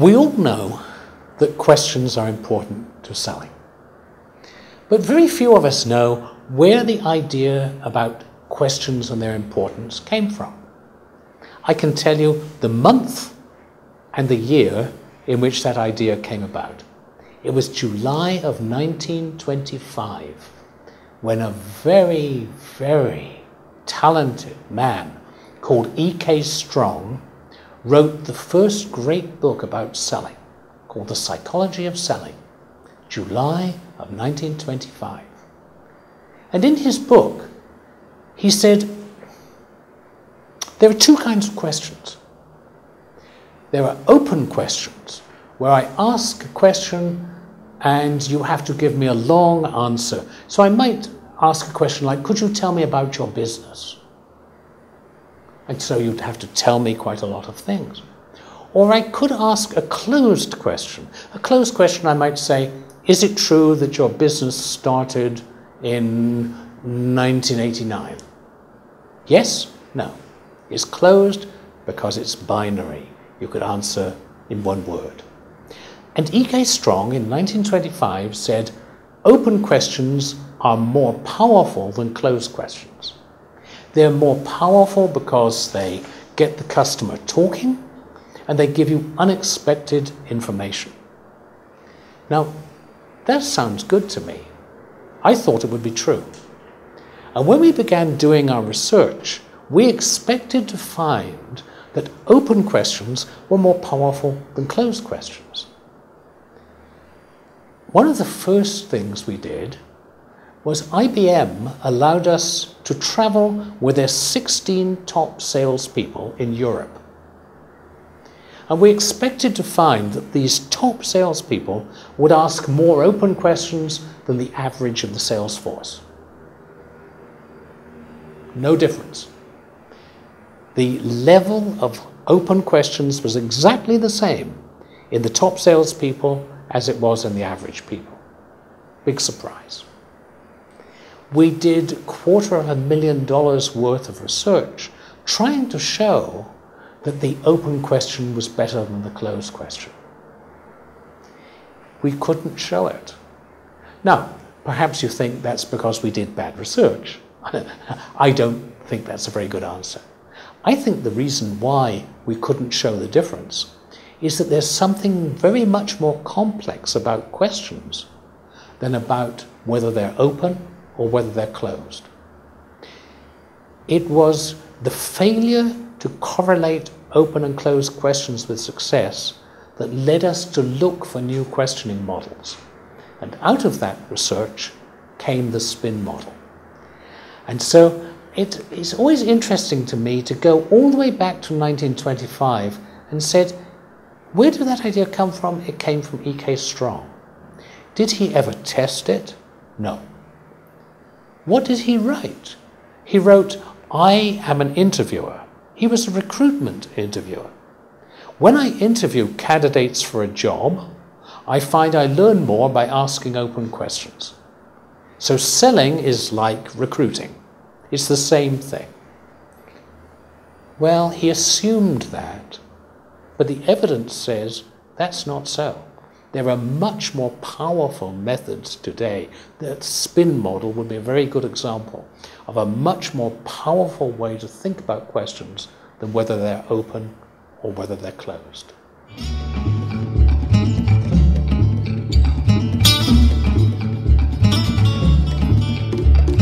We all know that questions are important to selling, but very few of us know where the idea about questions and their importance came from. I can tell you the month and the year in which that idea came about. It was July of 1925, when a very, very talented man called E.K. Strong wrote the first great book about selling, called The Psychology of Selling, July of 1925. And in his book, he said, there are two kinds of questions. There are open questions, where I ask a question and you have to give me a long answer. So I might ask a question like, could you tell me about your business? And so you'd have to tell me quite a lot of things. Or I could ask a closed question. A closed question, I might say, is it true that your business started in 1989? Yes? No. It's closed because it's binary. You could answer in one word. And E.K. Strong in 1925 said, open questions are more powerful than closed questions. They're more powerful because they get the customer talking and they give you unexpected information. Now, that sounds good to me. I thought it would be true. And when we began doing our research, we expected to find that open questions were more powerful than closed questions. One of the first things we did was IBM allowed us to travel with their 16 top salespeople in Europe. And we expected to find that these top salespeople would ask more open questions than the average of the sales force. No difference. The level of open questions was exactly the same in the top salespeople as it was in the average people. Big surprise. We did $250,000 worth of research trying to show that the open question was better than the closed question. We couldn't show it. Now, perhaps you think that's because we did bad research. I don't think that's a very good answer. I think the reason why we couldn't show the difference is that there's something very much more complex about questions than about whether they're open or whether they're closed. It was the failure to correlate open and closed questions with success that led us to look for new questioning models. And out of that research came the spin model. And so it's always interesting to me to go all the way back to 1925 and said, where did that idea come from? It came from E.K. Strong. Did he ever test it? No. What did he write? He wrote, I am an interviewer. He was a recruitment interviewer. When I interview candidates for a job, I find I learn more by asking open questions. So selling is like recruiting. It's the same thing. Well, he assumed that, but the evidence says that's not so. There are much more powerful methods today. The spin model would be a very good example of a much more powerful way to think about questions than whether they're open or whether they're closed.